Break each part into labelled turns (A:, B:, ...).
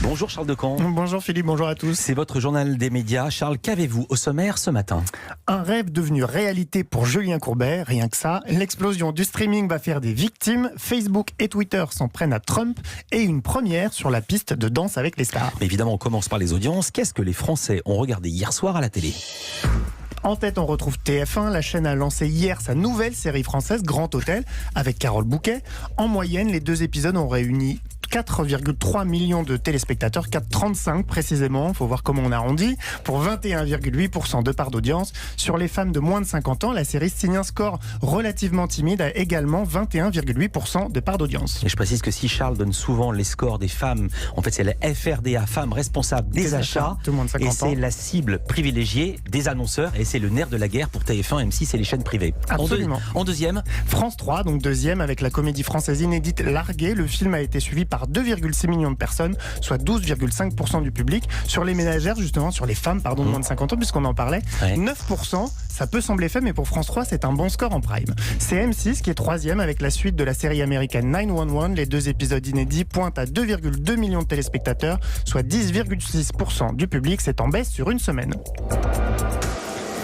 A: Bonjour Charles Decamp.
B: Bonjour Philippe, bonjour à tous.
A: C'est votre journal des médias. Charles, qu'avez-vous au sommaire ce matin?
B: Un rêve devenu réalité pour Julien Courbet, rien que ça. L'explosion du streaming va faire des victimes. Facebook et Twitter s'en prennent à Trump et une première sur la piste de Danse avec les stars.
A: Mais évidemment, on commence par les audiences. Qu'est-ce que les Français ont regardé hier soir à la télé?
B: En tête, on retrouve TF1. La chaîne a lancé hier sa nouvelle série française, Grand Hôtel, avec Carole Bouquet. En moyenne, les 2 épisodes ont réuni 4,3 millions de téléspectateurs, 4,35 précisément, il faut voir comment on arrondit, pour 21,8% de part d'audience. Sur les femmes de moins de 50 ans, la série signe un score relativement timide à également 21,8% de part d'audience.
A: Et je précise que si Charles donne souvent les scores des femmes, en fait c'est la FRDA, Femmes Responsables des Achats,
B: tout le monde 50
A: et
B: ans.
A: c'est la cible privilégiée des annonceurs, et c'est le nerf de la guerre pour TF1, M6 et les chaînes privées.
B: Absolument.
A: En deuxième,
B: France 3, donc deuxième avec la comédie française inédite Largué. Le film a été suivi par 2,6 millions de personnes, soit 12,5% du public. Sur les ménagères, justement, sur les femmes, de moins de 50 ans, puisqu'on en parlait, 9%, ça peut sembler faible, mais pour France 3, c'est un bon score en prime. C'est M6 qui est troisième avec la suite de la série américaine 911. Les 2 épisodes inédits pointent à 2,2 millions de téléspectateurs, soit 10,6% du public. C'est en baisse sur une semaine.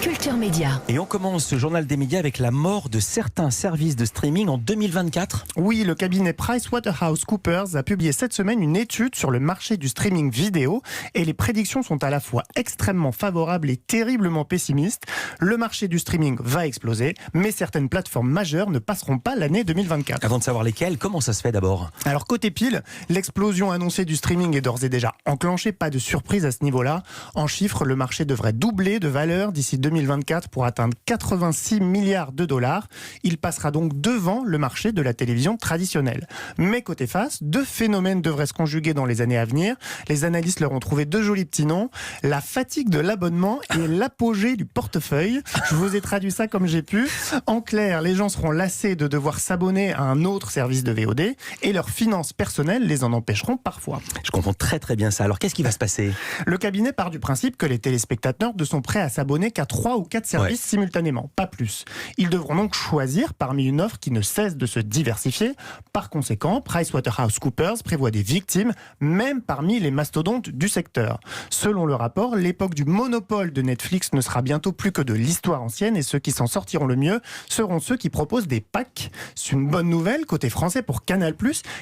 C: Culture Média.
A: et on commence ce journal des médias avec la mort de certains services de streaming en 2024.
B: Oui, le cabinet PricewaterhouseCoopers a publié cette semaine une étude sur le marché du streaming vidéo et les prédictions sont à la fois extrêmement favorables et terriblement pessimistes. Le marché du streaming va exploser, mais certaines plateformes majeures ne passeront pas l'année 2024.
A: Avant de savoir lesquelles, comment ça se fait d'abord?
B: Alors côté pile, l'explosion annoncée du streaming est d'ores et déjà enclenchée, pas de surprise à ce niveau-là. En chiffres, le marché devrait doubler de valeur d'ici 2024 pour atteindre 86 milliards de dollars. Il passera donc devant le marché de la télévision traditionnelle. Mais côté face, 2 phénomènes devraient se conjuguer dans les années à venir. Les analystes leur ont trouvé 2 jolis petits noms. La fatigue de l'abonnement et l'apogée du portefeuille. Je vous ai traduit ça comme j'ai pu. En clair, les gens seront lassés de devoir s'abonner à un autre service de VOD et leurs finances personnelles les en empêcheront parfois.
A: Je comprends très très bien ça. Alors qu'est-ce qui va se passer?
B: Le cabinet part du principe que les téléspectateurs ne sont prêts à s'abonner qu'à 3 ou 4 services simultanément, pas plus. Ils devront donc choisir parmi une offre qui ne cesse de se diversifier. Par conséquent, PricewaterhouseCoopers prévoit des victimes, même parmi les mastodontes du secteur. Selon le rapport, l'époque du monopole de Netflix ne sera bientôt plus que de l'histoire ancienne et ceux qui s'en sortiront le mieux seront ceux qui proposent des packs. C'est une bonne nouvelle côté français pour Canal+,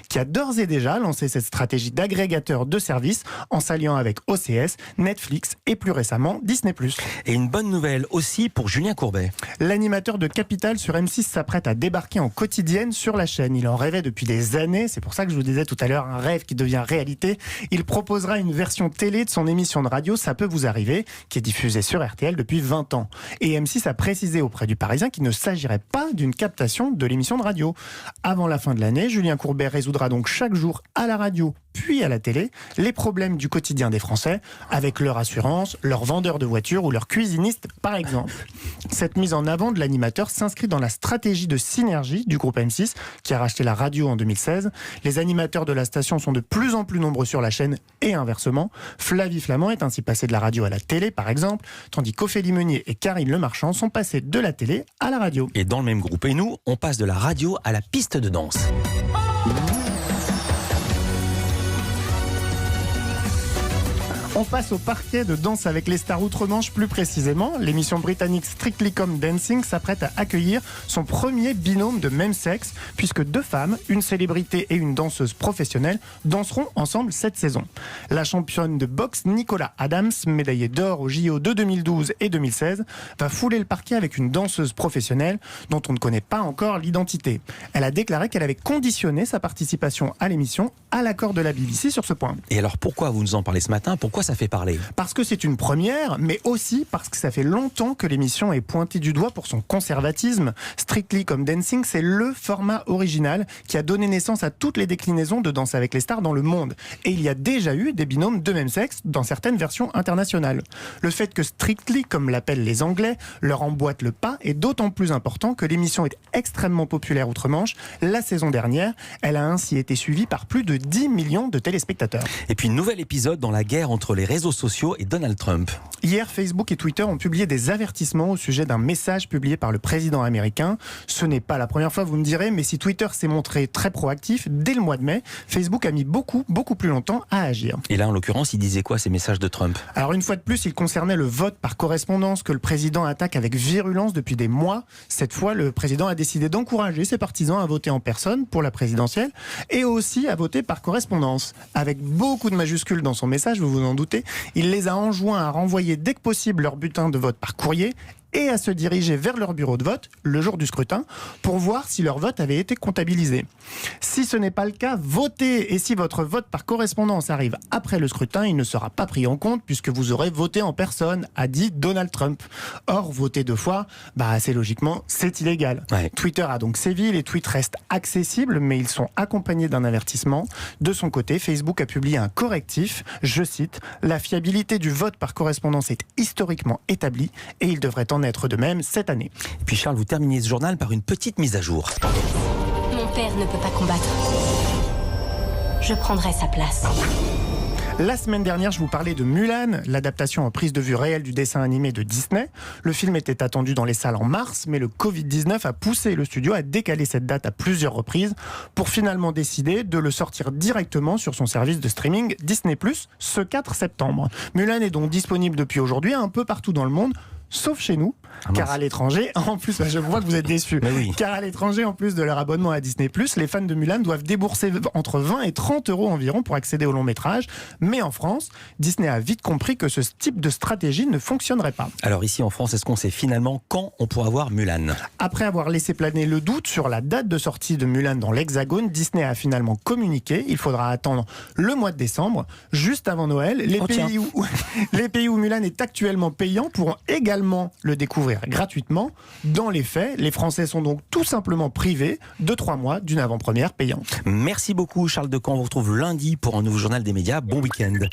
B: qui a d'ores et déjà lancé cette stratégie d'agrégateur de services en s'alliant avec OCS, Netflix et plus récemment Disney+.
A: Et une bonne nouvelle aussi pour Julien Courbet.
B: L'animateur de Capital sur M6 s'apprête à débarquer en quotidienne sur la chaîne. Il en rêvait depuis des années, c'est pour ça que je vous disais tout à l'heure, un rêve qui devient réalité. Il proposera une version télé de son émission de radio Ça peut vous arriver, qui est diffusée sur RTL depuis 20 ans. Et M6 a précisé auprès du Parisien qu'il ne s'agirait pas d'une captation de l'émission de radio. Avant la fin de l'année, Julien Courbet résoudra donc chaque jour à la radio puis à la télé, les problèmes du quotidien des Français, avec leur assurance, leur vendeur de voitures ou leur cuisiniste, par exemple. Cette mise en avant de l'animateur s'inscrit dans la stratégie de synergie du groupe M6, qui a racheté la radio en 2016. Les animateurs de la station sont de plus en plus nombreux sur la chaîne et inversement. Flavie Flament est ainsi passée de la radio à la télé, par exemple, tandis qu'Ophélie Meunier et Karine Lemarchand sont passés de la télé à la radio.
A: Et dans le même groupe. Et nous, on passe de la radio à la piste de danse.
B: On passe au parquet de Danse avec les stars outre-Manche plus précisément. L'émission britannique Strictly Come Dancing s'apprête à accueillir son premier binôme de même sexe, puisque 2 femmes, une célébrité et une danseuse professionnelle, danseront ensemble cette saison. La championne de boxe Nicola Adams, médaillée d'or au JO de 2012 et 2016, va fouler le parquet avec une danseuse professionnelle dont on ne connaît pas encore l'identité. Elle a déclaré qu'elle avait conditionné sa participation à l'émission à l'accord de la BBC sur ce point.
A: Et alors pourquoi vous nous en parlez ce matin? Pourquoi ça fait parler?
B: Parce que c'est une première, mais aussi parce que ça fait longtemps que l'émission est pointée du doigt pour son conservatisme. Strictly Come Dancing, c'est le format original qui a donné naissance à toutes les déclinaisons de Danse avec les stars dans le monde. Et il y a déjà eu des binômes de même sexe dans certaines versions internationales. Le fait que Strictly, comme l'appellent les Anglais, leur emboîte le pas est d'autant plus important que l'émission est extrêmement populaire outre-Manche. La saison dernière, elle a ainsi été suivie par plus de 10 millions de téléspectateurs.
A: Et puis, nouvel épisode dans la guerre entre les réseaux sociaux et Donald Trump.
B: Hier, Facebook et Twitter ont publié des avertissements au sujet d'un message publié par le président américain. Ce n'est pas la première fois, vous me direz, mais si Twitter s'est montré très proactif, dès le mois de mai, Facebook a mis beaucoup plus longtemps à agir.
A: Et là, en l'occurrence, il disait quoi ces messages de Trump?
B: Alors une fois de plus, il concernait le vote par correspondance que le président attaque avec virulence depuis des mois. Cette fois, le président a décidé d'encourager ses partisans à voter en personne pour la présidentielle et aussi à voter par correspondance. Avec beaucoup de majuscules dans son message, vous vous en doutez, il les a enjoints à renvoyer dès que possible leur bulletin de vote par courrier et à se diriger vers leur bureau de vote le jour du scrutin pour voir si leur vote avait été comptabilisé. Si ce n'est pas le cas, votez, et si votre vote par correspondance arrive après le scrutin, il ne sera pas pris en compte puisque vous aurez voté en personne, a dit Donald Trump. Or, voter 2 fois, assez logiquement, c'est illégal.
A: Ouais.
B: Twitter a donc sévi, les tweets restent accessibles, mais ils sont accompagnés d'un avertissement. De son côté, Facebook a publié un correctif, je cite, « La fiabilité du vote par correspondance est historiquement établie et il devrait en être de même cette année. »
A: Et puis Charles, vous terminez ce journal par une petite mise à jour.
D: Mon père ne peut pas combattre. Je prendrai sa place.
B: La semaine dernière, je vous parlais de Mulan, l'adaptation en prise de vue réelle du dessin animé de Disney. Le film était attendu dans les salles en mars, mais le Covid-19 a poussé le studio à décaler cette date à plusieurs reprises pour finalement décider de le sortir directement sur son service de streaming Disney+, ce 4 septembre. Mulan est donc disponible depuis aujourd'hui un peu partout dans le monde, sauf chez nous, car à l'étranger, en plus, je vois que vous êtes déçus,
A: oui.
B: Car à l'étranger, en plus de leur abonnement à Disney+, les fans de Mulan doivent débourser entre 20 et 30 euros environ pour accéder au long métrage. Mais en France, Disney a vite compris que ce type de stratégie ne fonctionnerait pas.
A: Alors ici en France, est-ce qu'on sait finalement quand on pourra voir Mulan?
B: Après avoir laissé planer le doute sur la date de sortie de Mulan dans l'Hexagone, Disney a finalement communiqué. Il faudra attendre le mois de décembre, juste avant Noël. Les pays où Mulan est actuellement payant pourront également le découvrir gratuitement. Dans les faits, les Français sont donc tout simplement privés de 3 mois d'une avant-première payante.
A: Merci beaucoup Charles Decamps, on vous retrouve lundi pour un nouveau journal des médias. Bon week-end.